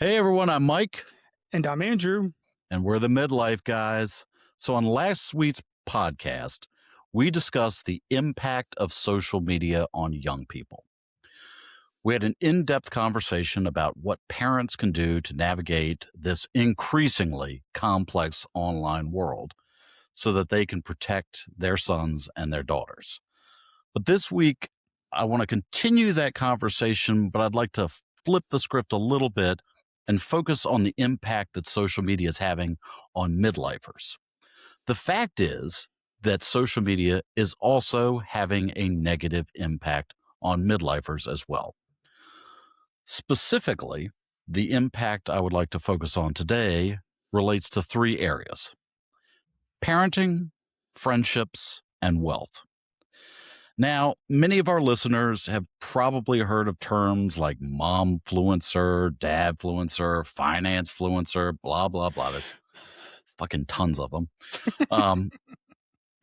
Hey everyone, I'm Mike, And I'm Andrew. and we're the Midlife Guys. So, on last week's podcast, we discussed the impact of social media on young people. We had an in depth conversation about what parents can do to navigate this increasingly complex online world so that they can protect their sons and their daughters. But this week, I want to continue that conversation, but I'd like to flip the script a little bit and focus on the impact that social media is having on midlifers. The fact is that social media is also having a negative impact on midlifers as well. Specifically, the impact I would like to focus on today relates to three areas: parenting, friendships, and wealth. Now, many of our listeners have probably heard of terms like momfluencer, dadfluencer, financefluencer, blah, blah, blah. There's fucking tons of them. Um,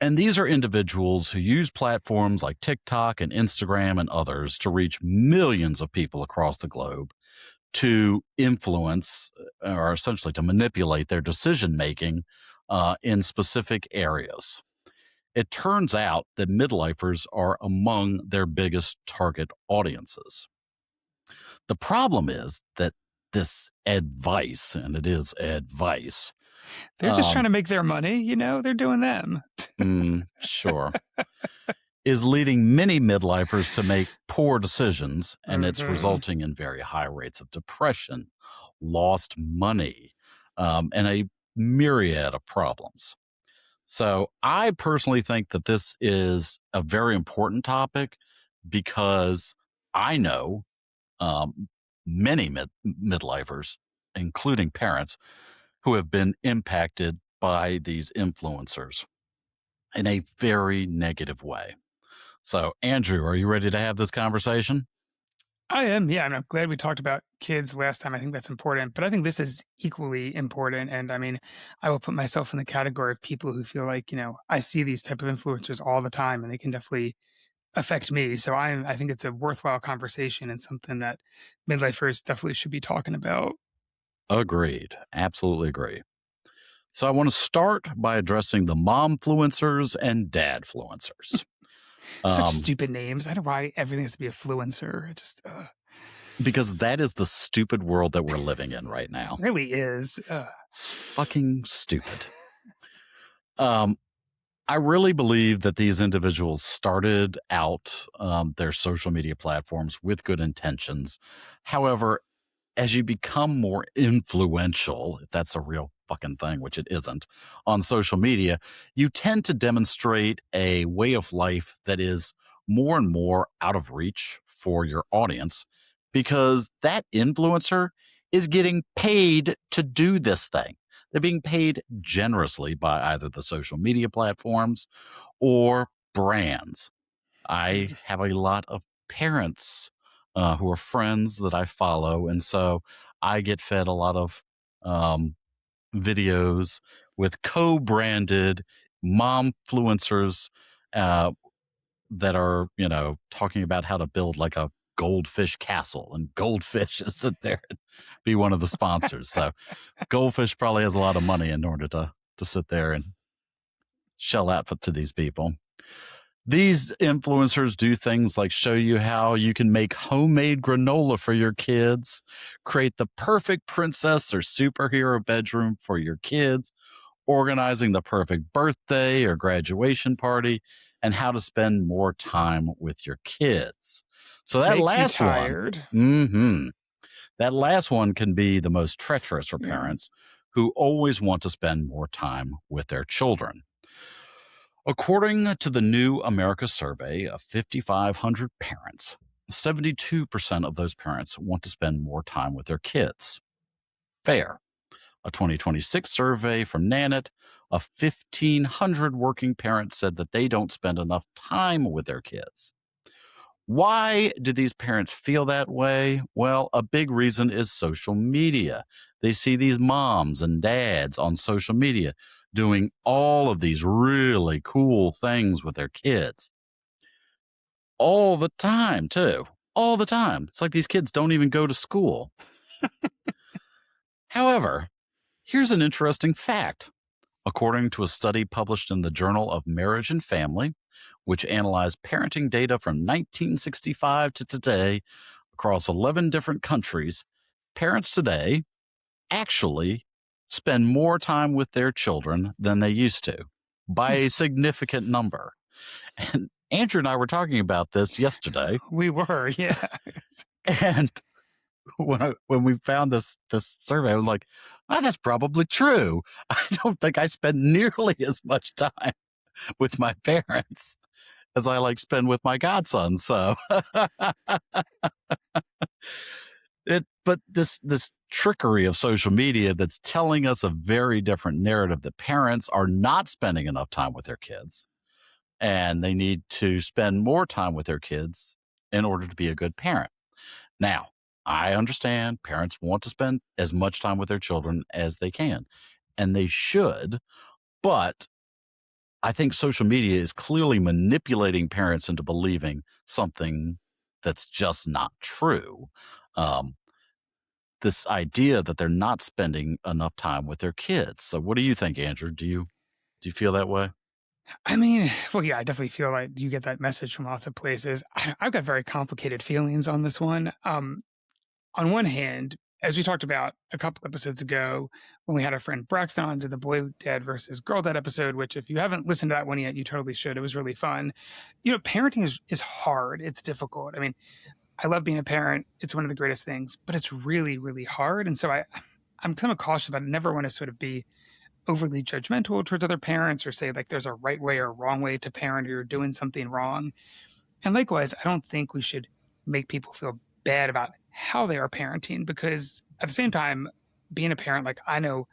and these are individuals who use platforms like TikTok and Instagram and others to reach millions of people across the globe to influence or essentially to manipulate their decision making in specific areas. It turns out that midlifers are among their biggest target audiences. The problem is that this advice, and it is advice, They're just trying to make their money, they're doing them. sure, is leading many midlifers to make poor decisions, and it's Mhm. resulting in very high rates of depression, lost money, and a myriad of problems. So I personally think that this is a very important topic because I know many midlifers, including parents, who have been impacted by these influencers in a very negative way. So, Andrew, are you ready to have this conversation? I am, yeah, and I'm glad we talked about kids last time. I think that's important, but I think this is equally important. And I mean, I will put myself in the category of people who feel like, I see these type of influencers all the time, and they can definitely affect me. So I think it's a worthwhile conversation and something that midlifers definitely should be talking about. Agreed. Absolutely agree. So, I want to start by addressing the momfluencers and dadfluencers. Such Um, stupid names. I don't know why everything has to be a fluencer. It just because that is the stupid world that we're living in right now. really is. It's fucking stupid. Um, I really believe that these individuals started out their social media platforms with good intentions. However, as you become more influential, if that's a real fucking thing, which it isn't, on social media, you tend to demonstrate a way of life that is more and more out of reach for your audience because that influencer is getting paid to do this thing. They're being paid generously by either the social media platforms or brands. I Mhm. have a lot of parents who are friends that I follow. And so I get fed a lot of um, videos with co branded momfluencers uh, that are, talking about how to build like a goldfish castle. And Goldfish is sit there and be one of the sponsors. So Goldfish probably has a lot of money in order to sit there and shell out to these people. These influencers do things like show you how you can make homemade granola for your kids, create the perfect princess or superhero bedroom for your kids, organizing the perfect birthday or graduation party, and how to spend more time with your kids. So that Makes me last one, tired. mhm, that last one can be the most treacherous for Yeah. parents who always want to spend more time with their children. According to the New America survey of 5,500 parents, 72% of those parents want to spend more time with their kids. Fair. A 2026 survey from NANET of 1,500 working parents said that they don't spend enough time with their kids. Why do these parents feel that way? Well, a big reason is social media. They see these moms and dads on social media doing all of these really cool things with their kids all the time, too. All the time. It's like these kids don't even go to school. However, here's an interesting fact. According to a study published in the Journal of Marriage and Family, which analyzed parenting data from 1965 to today across 11 different countries, parents today actually spend more time with their children than they used to by a significant number. And Andrew and I were talking about this yesterday. We were, yeah. And when we found this survey, I was like, oh, that's probably true. I don't think I spend nearly as much time with my parents as I spend with my godson. So but this trickery of social media that's telling us a very different narrative, that parents are not spending enough time with their kids and they need to spend more time with their kids in order to be a good parent. Now, I understand parents want to spend as much time with their children as they can, and they should, but I think social media is clearly manipulating parents into believing something that's just not true. This idea that they're not spending enough time with their kids. So what do you think, Andrew? Do you feel that way? I mean, well, yeah, I definitely feel like you get that message from lots of places. I've got very complicated feelings on this one. On one hand, as we talked about a couple episodes ago, when we had our friend Braxton on to the boy dad versus girl dad episode, which if you haven't listened to that one yet, you totally should. It was really fun. Parenting is hard. It's difficult. I mean, I love being a parent. It's one of the greatest things, but it's really, really hard. And so I'm kind of cautious about it. I never want to sort of be overly judgmental towards other parents or say there's a right way or a wrong way to parent or you're doing something wrong. And likewise, I don't think we should make people feel bad about how they are parenting, because at the same time, being a parent, I know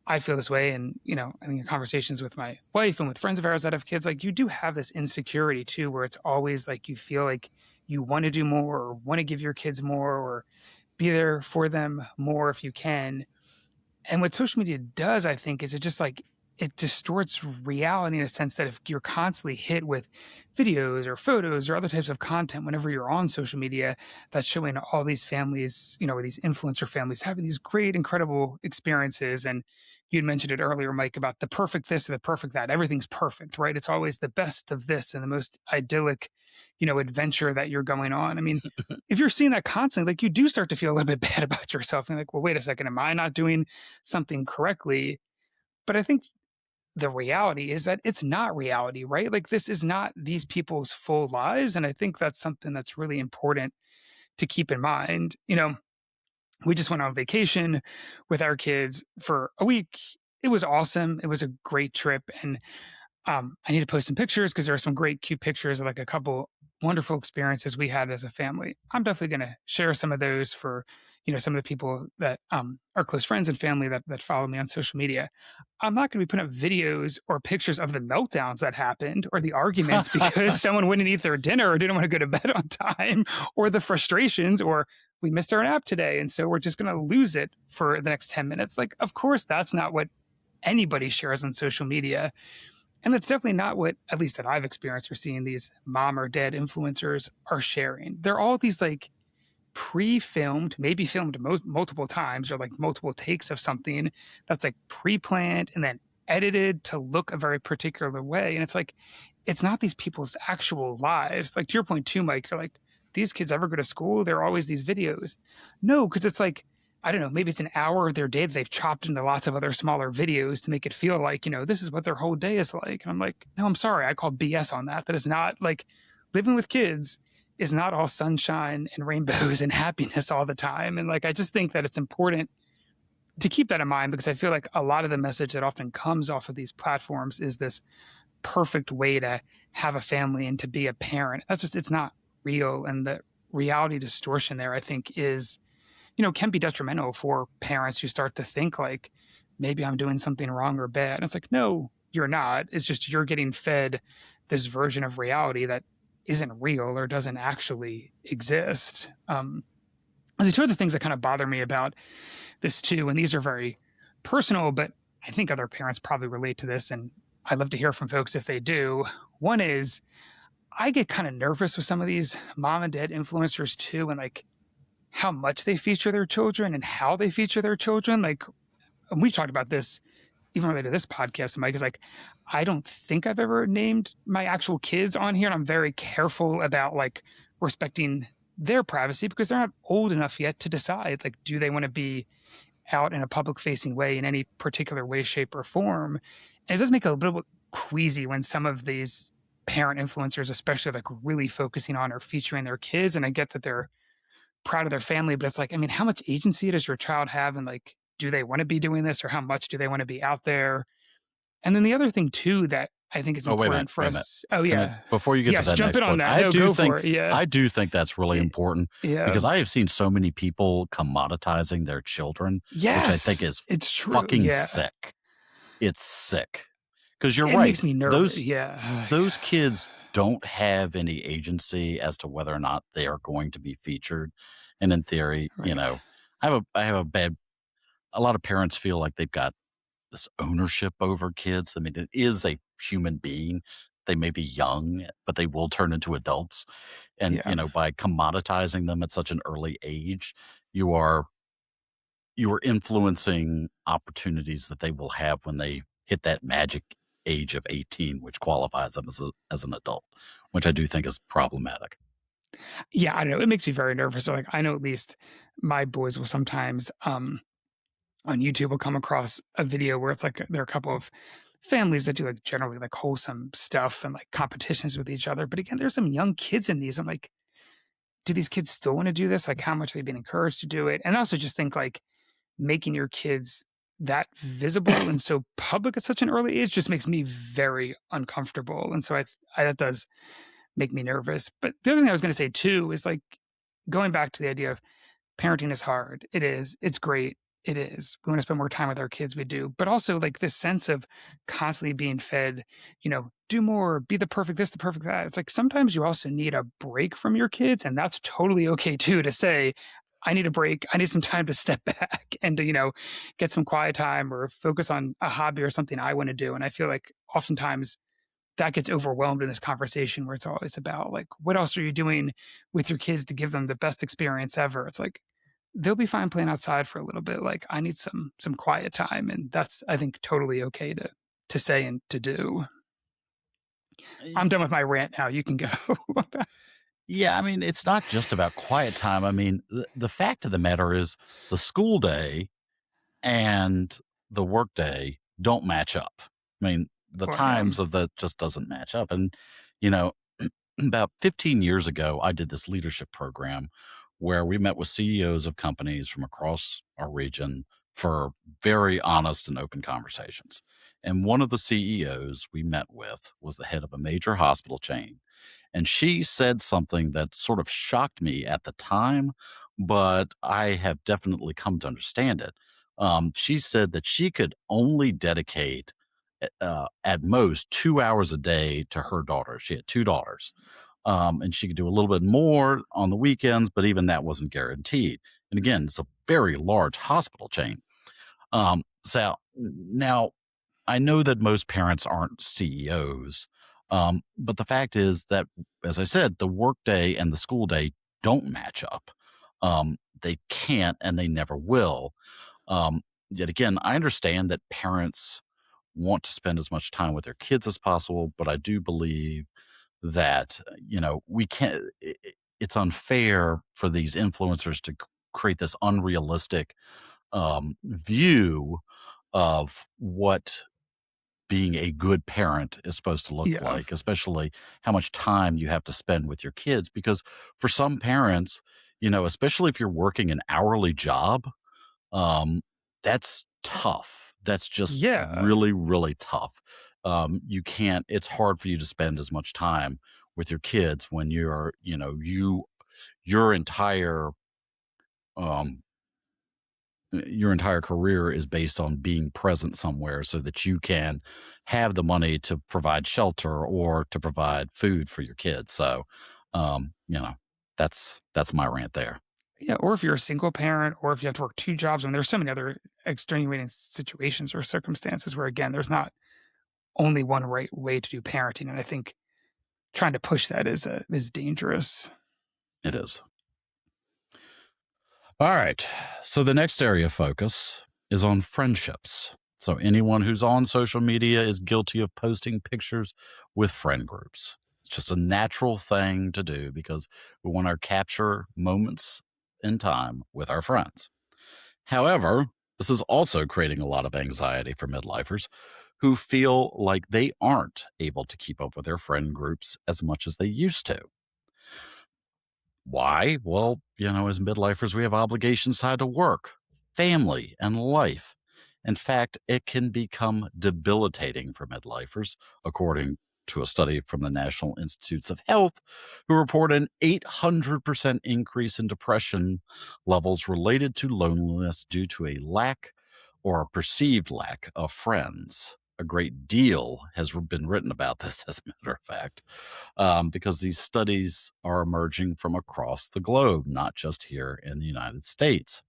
I feel this way. And, in conversations with my wife and with friends of ours that have kids, you do have this insecurity too, where it's always you feel like you want to do more or want to give your kids more or be there for them more if you can. And what social media does, I think, is it just it distorts reality in a sense that if you're constantly hit with videos or photos or other types of content whenever you're on social media that's showing all these families, these influencer families having these great, incredible experiences. And you'd mentioned it earlier, Mike, about the perfect this or the perfect that. Everything's perfect, right? It's always the best of this and the most idyllic, adventure that you're going on. I mean, if you're seeing that constantly, you do start to feel a little bit bad about yourself. And well, wait a second, am I not doing something correctly? But I think the reality is that it's not reality, right? This is not these people's full lives. And I think that's something that's really important to keep in mind. We just went on vacation with our kids for a week. It was awesome. It was a great trip. And I need to post some pictures because there are some great, cute pictures of a couple wonderful experiences we had as a family. I'm definitely going to share some of those for, some of the people that are close friends and family that follow me on social media. I'm not going to be putting up videos or pictures of the meltdowns that happened or the arguments because someone wouldn't eat their dinner or didn't want to go to bed on time, or the frustrations, or we missed our nap today and so we're just going to lose it for the next 10 minutes. Of course, that's not what anybody shares on social media. And that's definitely not what, at least that I've experienced, or seeing these mom or dad influencers are sharing. They're all these pre-filmed, maybe filmed multiple times, or multiple takes of something that's pre-planned and then edited to look a very particular way. And it's not these people's actual lives. To your point too, Mike, you're these kids ever go to school? There are always these videos. No, because it's I don't know, maybe it's an hour of their day that they've chopped into lots of other smaller videos to make it feel this is what their whole day is like. And I'm no, I'm sorry. I call BS on that. That is not living with kids is not all sunshine and rainbows and happiness all the time. And I just think that it's important to keep that in mind, because I feel a lot of the message that often comes off of these platforms is this perfect way to have a family and to be a parent. It's not real. And the reality distortion there, I think, is, can be detrimental for parents who start to think maybe I'm doing something wrong or bad. And it's no, you're not. It's just you're getting fed this version of reality that isn't real or doesn't actually exist. There's two other things that kind of bother me about this too, and these are very personal, but I think other parents probably relate to this, and I'd love to hear from folks if they do. One is, I get kind of nervous with some of these mom and dad influencers too, and how much they feature their children and how they feature their children. Like, and we talked about this even related to this podcast. Mike is like, I don't think I've ever named my actual kids on here, and I'm very careful about like respecting their privacy because they're not old enough yet to decide like, do they want to be out in a public facing way in any particular way, shape, or form. And it does make it a little bit queasy when some of these parent influencers, especially, like really focusing on or featuring their kids. And I get that they're proud of their family, but it's like, I mean, how much agency does your child have? And like, do they want to be doing this, or how much do they want to be out there? And then the other thing too that I think is Oh, wait a minute, important for wait a minute. us. Oh Can I, yeah. before you get to Yes, that jump next in on point, that. No, go for it. Yeah. I do think that's really Y- important Yeah. because I have seen so many people commoditizing their children, which I think Yes. is It's true. fucking Yeah. sick. It's sick. Because you're It right. makes me nervous. Those Yeah. those kids don't have any agency as to whether or not they are going to be featured. And in theory, you Right. know, I have a bad a lot of parents feel like they've got this ownership over kids. I mean, it is a human being. They may be young, but they will turn into adults. And, Yeah. you know, by commoditizing them at such an early age, you are you are influencing opportunities that they will have when they hit that magic age of 18, which qualifies them as an adult, which I do think is problematic. Yeah, I don't know. It makes me very nervous. So, like, I know at least my boys will sometimes on YouTube will come across a video where it's like there are a couple of families that do like generally like wholesome stuff and like competitions with each other. But again, there's some young kids in these. I'm like, do these kids still want to do this? Like, how much they've been encouraged to do it? And I also just think like making your kids that visible and so public at such an early age just makes me very uncomfortable. And so that does make me nervous. But the other thing I was going to say too is like going back to the idea of parenting is hard. It is. It's great. It is. We want to spend more time with our kids. We do. But also like this sense of constantly being fed, do more, be the perfect this, the perfect that. It's like sometimes you also need a break from your kids. And that's totally okay too to say, I need a break. I need some time to step back and to, get some quiet time or focus on a hobby or something I want to do. And I feel like oftentimes that gets overwhelmed in this conversation where it's always about like, what else are you doing with your kids to give them the best experience ever? It's like, they'll be fine playing outside for a little bit. Like I need some quiet time, and that's I think totally okay to say and to do. I'm done with my rant now. You can go. Yeah, I mean, it's not just about quiet time. I mean, the fact of the matter is the school day and the work day don't match up. I mean, the Well, times of that just doesn't match up. And, you know, about 15 years ago, I did this leadership program where we met with CEOs of companies from across our region for very honest and open conversations. And one of the CEOs we met with was the head of a major hospital chain. And she said something that sort of shocked me at the time, but I have definitely come to understand it. She said that she could only dedicate at most 2 hours a day to her daughter. She had two daughters. And she could do a little bit more on the weekends, but even that wasn't guaranteed. And again, it's a very large hospital chain. So now I know that most parents aren't CEOs, but the fact is that, as I said, the workday and the school day don't match up. They can't and they never will. Yet again, I understand that parents want to spend as much time with their kids as possible, but I do believe that, we can't, it's unfair for these influencers to create this unrealistic view of what being a good parent is supposed to look yeah, like, especially how much time you have to spend with your kids. Because for some parents, especially if you're working an hourly job, um, that's tough. That's just yeah, really, really tough. You can't, it's hard for you to spend as much time with your kids when your entire, um, your entire career is based on being present somewhere so that you can have the money to provide shelter or to provide food for your kids. So, um, you know, that's my rant there. yeah. Or if you're a single parent, or if you have to work two jobs, and there's so many other extenuating situations or circumstances where again, there's not only one right way to do parenting, and I think trying to push that is dangerous. It is. All right. So the next area of focus is on friendships. So anyone who's on social media is guilty of posting pictures with friend groups. It's just a natural thing to do because we want to capture moments in time with our friends. However, this is also creating a lot of anxiety for midlifers who feel like they aren't able to keep up with their friend groups as much as they used to. Why? Well, as midlifers, we have obligations tied to work, family, and life. In fact, it can become debilitating for midlifers, according to a study from the National Institutes of Health, who report an 800% increase in depression levels related to loneliness due to a lack or a perceived lack of friends. A great deal has been written about this, as a matter of fact, because these studies are emerging from across the globe, not just here in the United States.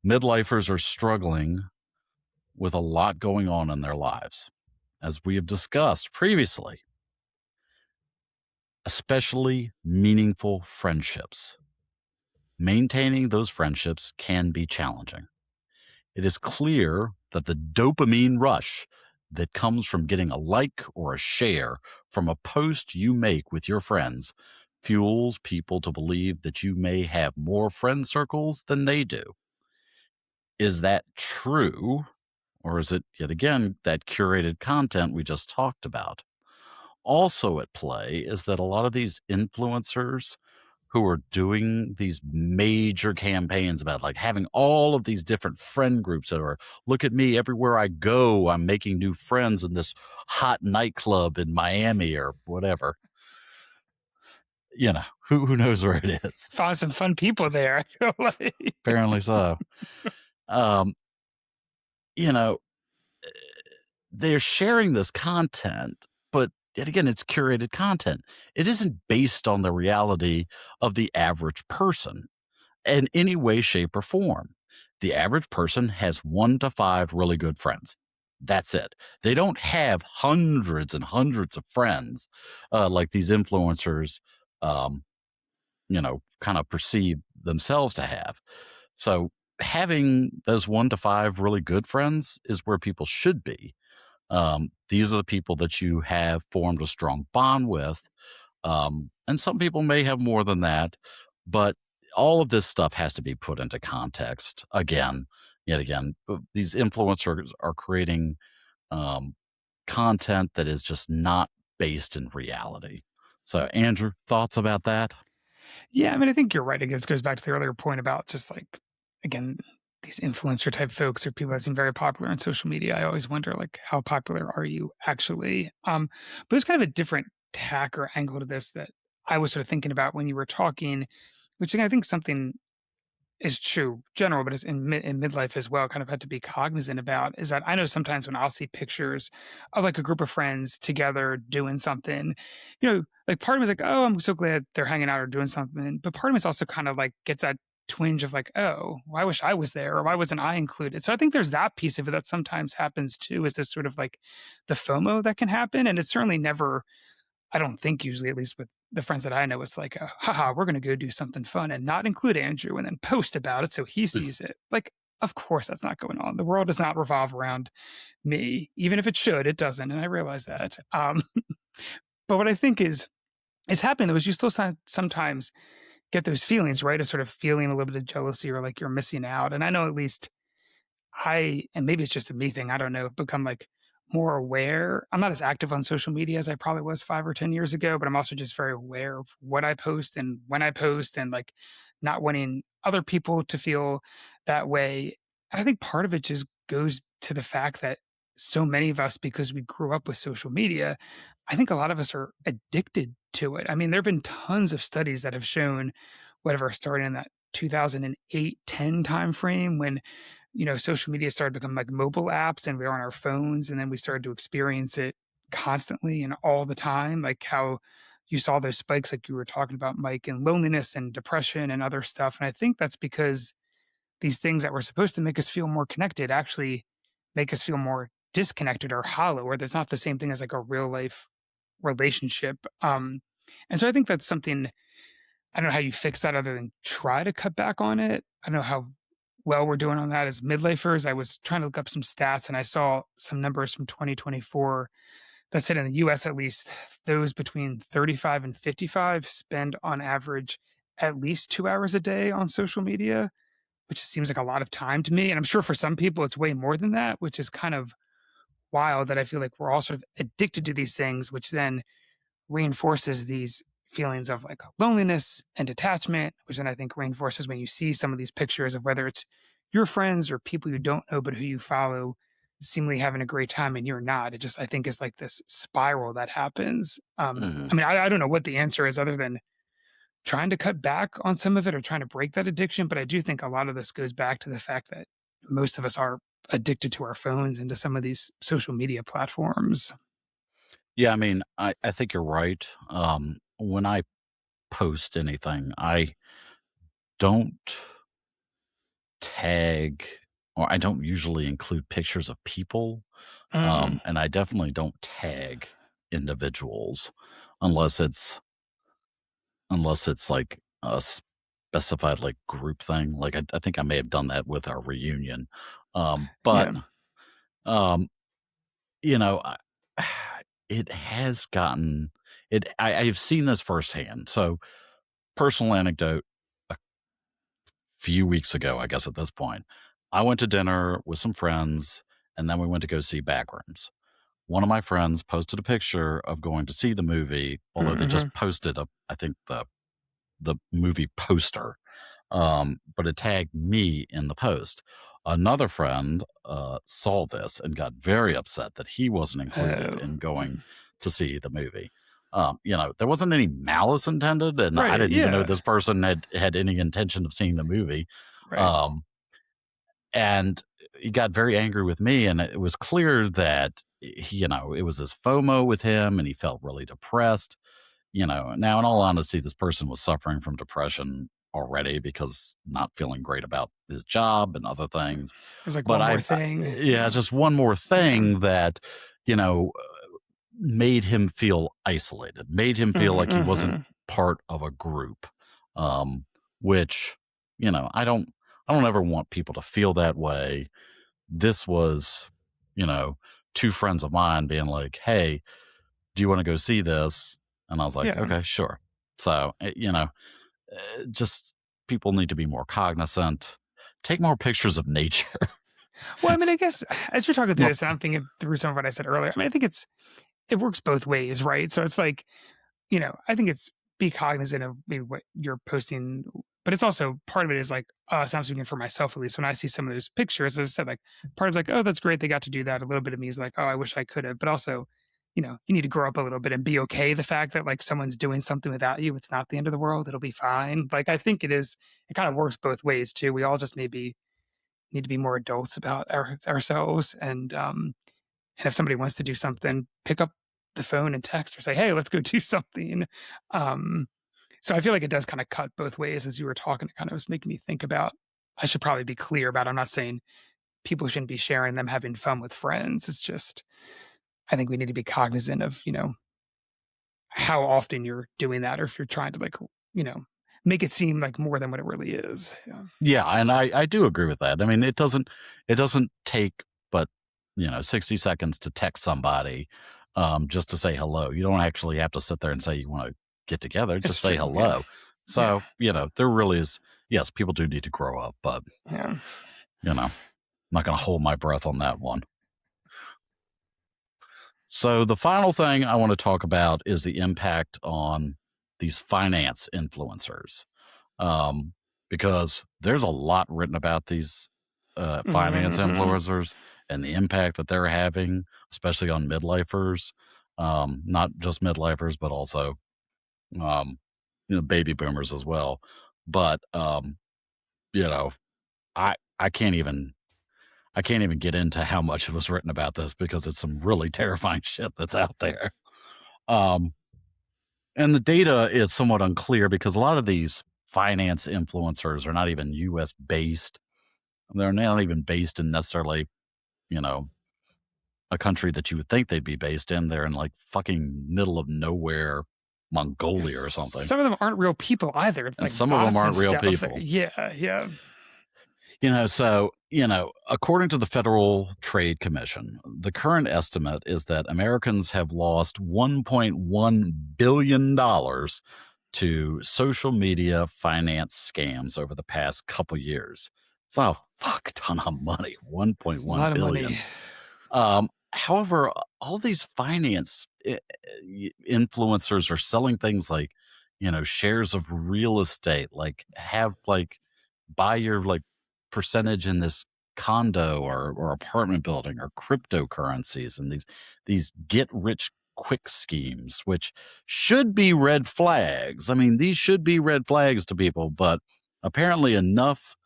Midlifers are struggling with a lot going on in their lives, as we have discussed previously, especially meaningful friendships. Maintaining those friendships can be challenging. It is clear that the dopamine rush that comes from getting a like or a share from a post you make with your friends fuels people to believe that you may have more friend circles than they do. Is that true? Or is it, yet again, that curated content we just talked about? Also at play is that a lot of these influencers who are doing these major campaigns about like having all of these different friend groups that are, look at me, everywhere I go, I'm making new friends in this hot nightclub in Miami or whatever. Who knows where it is? Found some fun people there. I feel like. Apparently so. Um, you know, they're sharing this content, but yet again, it's curated content. It isn't based on the reality of the average person in any way, shape, or form. The average person has 1 to 5 really good friends. That's it. They don't have hundreds and hundreds of friends like these influencers, um, kind of perceive themselves to have. So having those 1 to 5 really good friends is where people should be. These are the people that you have formed a strong bond with. And some people may have more than that, but all of this stuff has to be put into context again, yet again. These influencers are creating um, content that is just not based in reality. So, Andrew, thoughts about that? Yeah, I mean, I think you're right. I guess it goes back to the earlier point about just like, again, these influencer type folks or people that seem very popular on social media. I always wonder, like, how popular are you actually? But there's kind of a different tack or angle to this that I was sort of thinking about when you were talking, which again, I think something is true general, but it's in midlife as well, kind of had to be cognizant about is that I know sometimes when I'll see pictures of like a group of friends together doing something, like part of me is like, oh, I'm so glad they're hanging out or doing something. But part of me is also kind of like gets that twinge of like, oh, well, I wish I was there or why wasn't I included? So I think there's that piece of it that sometimes happens too, is this sort of like the FOMO that can happen. And it's certainly never I don't think usually, at least with the friends that I know, it's like, haha, we're going to go do something fun and not include Andrew and then post about it so he sees it. Like, of course, that's not going on. The world does not revolve around me, even if it should, it doesn't. And I realize that. But what I think is happening though is you still sometimes get those feelings, right? Of sort of feeling a little bit of jealousy or like you're missing out. And I know at least and maybe it's just a me thing, I don't know, become like more aware. I'm not as active on social media as I probably was 5 or 10 years ago, but I'm also just very aware of what I post and when I post and like not wanting other people to feel that way. And I think part of it just goes to the fact that so many of us, because we grew up with social media, I think a lot of us are addicted to it. I mean, there have been tons of studies that have shown whatever starting in that 2008, 10 time frame when social media started becoming like mobile apps and we were on our phones and then we started to experience it constantly and all the time, like how you saw those spikes like you were talking about, Mike, and loneliness and depression and other stuff. And I think that's because these things that were supposed to make us feel more connected actually make us feel more disconnected or hollow, or there's not the same thing as like a real life relationship. And so I think that's something I don't know how you fix that other than try to cut back on it. I don't know how well we're doing on that as midlifers. I was trying to look up some stats and I saw some numbers from 2024 that said in the US at least, those between 35 and 55 spend on average at least 2 hours a day on social media, which seems like a lot of time to me. And I'm sure for some people it's way more than that, which is kind of wild that I feel like we're all sort of addicted to these things, which then reinforces these feelings of like loneliness and detachment, which then I think reinforces when you see some of these pictures of whether it's your friends or people you don't know but who you follow seemingly having a great time and you're not. It just I think is like this spiral that happens. Mhm. I mean, I don't know what the answer is other than trying to cut back on some of it or trying to break that addiction. But I do think a lot of this goes back to the fact that most of us are addicted to our phones and to some of these social media platforms. Yeah, I mean, I think you're right. When I post anything, I don't tag or I don't usually include pictures of people. Mm, And I definitely don't tag individuals unless it's like a specified like group thing. Like I think I may have done that with our reunion. But yeah. um, you know, it has gotten it. I've seen this firsthand. So personal anecdote. A few weeks ago, I guess at this point, I went to dinner with some friends, and then we went to go see Backrooms. One of my friends posted a picture of going to see the movie, although they Hmm. just posted I think the movie poster, but it tagged me in the post. Another friend saw this and got very upset that he wasn't included Oh, in going to see the movie. There wasn't any malice intended, and I right. didn't even know Yeah. this person had any intention of seeing the movie. Right. Um, and he got very angry with me, and it was clear that it was this FOMO with him, and he felt really depressed. Now in all honesty, this person was suffering from depression already because not feeling great about his job and other things. There's like But one more thing. yeah, Yeah. just one more Yeah. thing that you know made him feel isolated, made him feel like he wasn't Mhm. part of a group. Um, which I don't ever want people to feel that way. This was, you know, two friends of mine being like, "Hey, do you want to go see this?" And I was like, Yeah. "Okay, sure." So, just people need to be more cognizant. Take more pictures of nature. Well, I mean, I guess as you're talking through Well, this, and I'm thinking through some of what I said earlier, I mean, I think it works both ways, right? So it's like, I think it's be cognizant of maybe what you're posting, but it's also part of it is like, so I'm speaking for myself at least. When I see some of those pictures, as I said, like part of it's like, oh, that's great, they got to do that. A little bit of me is like, oh, I wish I could have. But also, you need to grow up a little bit and be okay the fact that like someone's doing something without you. It's not the end of the world. It'll be fine. Like I think it kind of works both ways too. We all just maybe need to be more adults about ourselves and if somebody wants to do something, pick up the phone and text or say, "Hey, let's go do something." Um, so I feel like it does kind of cut both ways as you were talking. It kind of was making me think about. I should probably be clear about. I'm not saying people shouldn't be sharing them having fun with friends. It's just I think we need to be cognizant of how often you're doing that, or if you're trying to you know make it seem like more than what it really is. Yeah. yeah, and I do agree with that. I mean, it doesn't take but 60 seconds to text somebody just to say hello. You don't actually have to sit there and say you want to get together. It's Just say true. Yeah. hello. Yeah. So there really is. Yes, people do need to grow up, but Yeah. I'm not going to hold my breath on that one. So the final thing I want to talk about is the impact on these finance influencers, um, because there's a lot written about these finance Mhm. influencers and the impact that they're having, especially on midlifers, not just midlifers, but also um, baby boomers as well. But you know, I can't even get into how much was written about this because it's some really terrifying shit that's out there. Um, and the data is somewhat unclear because a lot of these finance influencers are not even US based. They're not even based in necessarily, you know, a country that you would think they'd be based in. They're in like fucking middle of nowhere, Mongolia or something. Some of them aren't real people either, And like some of them bots and aren't real stuff. people. Yeah, yeah. So, according to the Federal Trade Commission, the current estimate is that Americans have lost $1.1 billion to social media finance scams over the past couple years. It's a fuck ton of money, A 1.1 lot of billion. money. However, all these finance influencers are selling things like, shares of real estate, like have like buy your like percentage in this condo or apartment building or cryptocurrencies and these get rich quick schemes, which should be red flags. I mean, these should be red flags to people, but apparently enough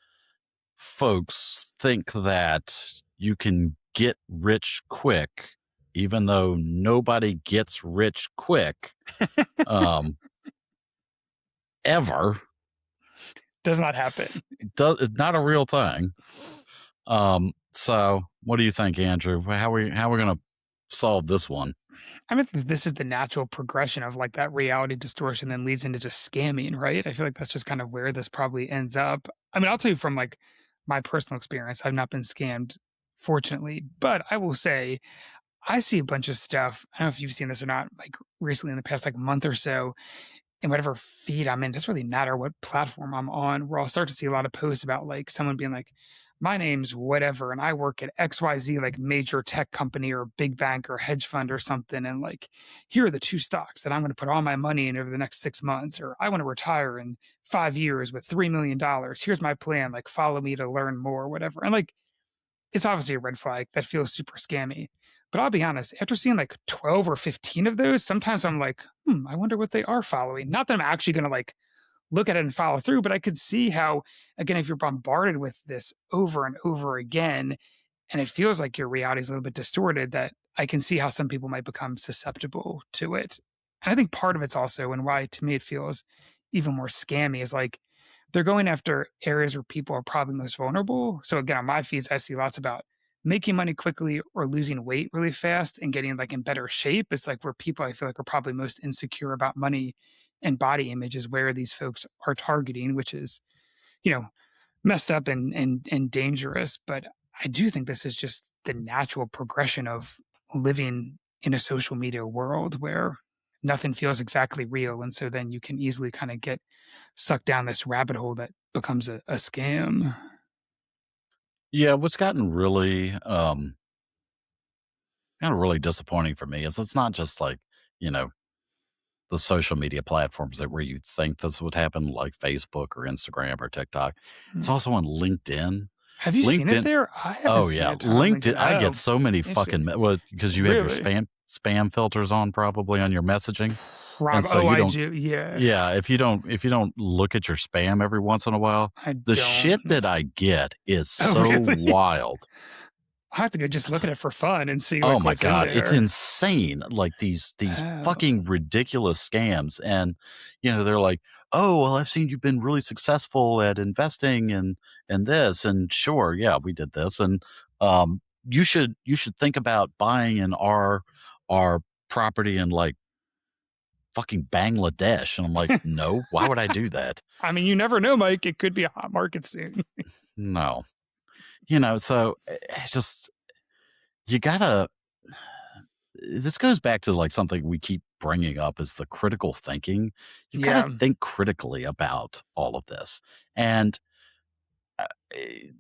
folks think that you can get rich quick, even though nobody gets rich quick um, ever. Does not happen. It's not a real thing. So what do you think, Andrew? How we going to solve this one? I mean, this is the natural progression of like that reality distortion then leads into just scamming, right? I feel like that's just kind of where this probably ends up. I mean, I'll tell you from like my personal experience, I've not been scammed, fortunately, but I will say I see a bunch of stuff. I don't know if you've seen this or not, like recently in the past like month or so, in whatever feed I'm in, it doesn't really matter what platform I'm on, where I'll start to see a lot of posts about like someone being like, my name's whatever, and I work at XYZ, like major tech company or big bank or hedge fund or something. And like, here are the two stocks that I'm going to put all my money in over the next 6 months, or I want to retire in 5 years with $3 million. Here's my plan. Like, follow me to learn more, whatever. And like, it's obviously a red flag that feels super scammy. But I'll be honest, after seeing like 12 or 15 of those, sometimes I'm like, I wonder what they are following. Not that I'm actually going to like look at it and follow through, but I could see how, again, if you're bombarded with this over and over again, and it feels like your reality is a little bit distorted, that I can see how some people might become susceptible to it. And I think part of it's also, and why to me it feels even more scammy, is like they're going after areas where people are probably most vulnerable. So again, on my feeds, I see lots about making money quickly or losing weight really fast and getting like in better shape. It's like where people I feel like are probably most insecure about money and body image is where these folks are targeting, which is, you know, messed up and dangerous. But I do think this is just the natural progression of living in a social media world where nothing feels exactly real. And so then you can easily kind of get sucked down this rabbit hole that becomes a scam. Yeah, what's gotten really kind of really disappointing for me is it's not just like, you know, the social media platforms that where you think this would happen, like Facebook or Instagram or TikTok. It's Mm. also on LinkedIn. Have you seen it LinkedIn. there? I haven't Oh seen yeah, it on LinkedIn. LinkedIn. I get Oh, so many interesting. fucking because you have your Really? spam filters on probably on your messaging, and so Oh, you I don't. do. Yeah, Yeah, if you don't look at your spam every once in a while, I the don't. shit that I get is Oh, so really? wild. I have to go just look at it for fun and see Oh like my what's in god, it's there. insane. Like these Oh, fucking ridiculous scams and they're like, "Oh, well, I've seen you've been really successful at investing and this and sure, yeah, we did this and you should think about buying in our property in like fucking Bangladesh." And I'm like, "No, why would I do that?" I mean, you never know, Mike. It could be a hot market soon. No. So it's just you got to this goes back to like something we keep bringing up is the critical thinking. You've got to Yeah, think critically about all of this. And eh,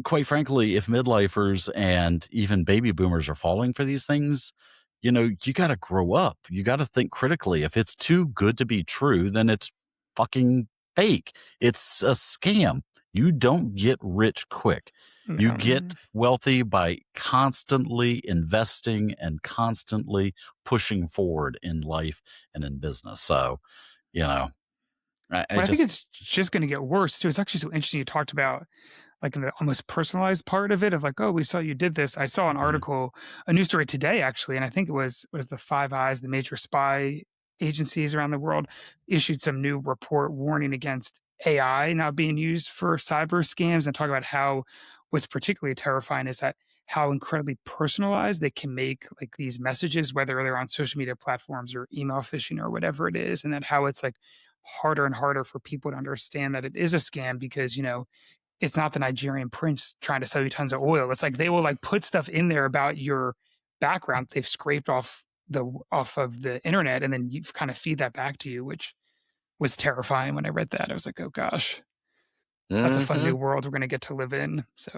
quite frankly, if midlifers and even baby boomers are falling for these things, you got to grow up. You got to think critically. If it's too good to be true, then it's fucking fake. It's a scam. You don't get rich quick. You get no. wealthy by constantly investing and constantly pushing forward in life and in business. So, you know, I But I think just, it's just going to get worse too. It's actually so interesting. You talked about like in the almost personalized part of it of like, oh, we saw you did this. I saw an mhm. article, a news story today actually, and I think it was the Five Eyes, the major spy agencies around the world issued some new report warning against AI now being used for cyber scams and talk about how what's particularly terrifying is that how incredibly personalized they can make like these messages, whether they're on social media platforms or email phishing or whatever it is, and that how it's like harder and harder for people to understand that it is a scam because it's not the Nigerian prince trying to sell you tons of oil. It's like they will like put stuff in there about your background they've scraped off of the internet, and then you kind of feed that back to you, which was terrifying when I read that. I was like, oh gosh, that's a fun new world we're gonna get to live in. So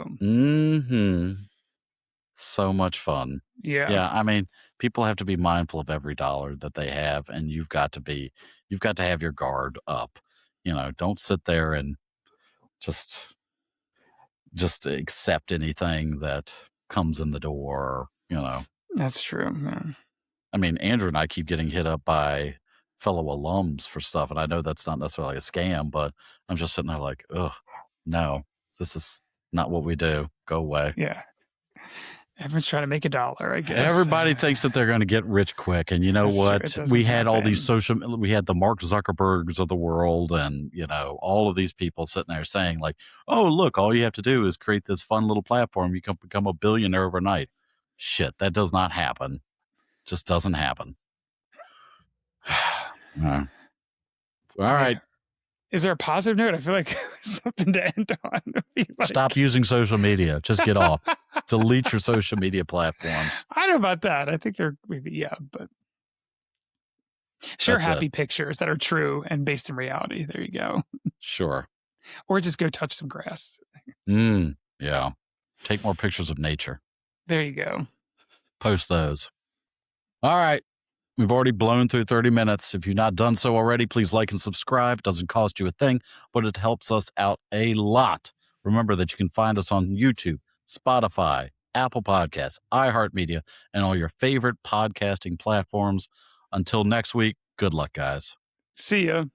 So much fun. yeah. Yeah, I mean, people have to be mindful of every dollar that they have, and you've got to have your guard up. Don't sit there and just accept anything that comes in the door. That's true. Yeah. I mean, Andrew and I keep getting hit up by fellow alums for stuff, and I know that's not necessarily a scam, but I'm just sitting there like, ugh, no, this is not what we do. Go away. Yeah. Everyone's trying to make $1, I guess. Everybody thinks that they're going to get rich quick, and you know what? We had all these we had the Mark Zuckerbergs of the world, and all of these people sitting there saying like, "Oh, look, all you have to do is create this fun little platform. You can become a billionaire overnight." Shit, that does not happen. Just doesn't happen. All right. Is there a positive note? I feel like something to end on. Stop using social media. Just get off. Delete your social media platforms. I don't know about that. I think they're maybe, but share happy pictures that are true and based in reality. There you go. Sure. Or just go touch some grass. Yeah. Take more pictures of nature. There you go. Post those. All right. We've already blown through 30 minutes. If you've not done so already, please like and subscribe. It doesn't cost you a thing, but it helps us out a lot. Remember that you can find us on YouTube, Spotify, Apple Podcasts, iHeartMedia, and all your favorite podcasting platforms. Until next week, good luck, guys. See ya.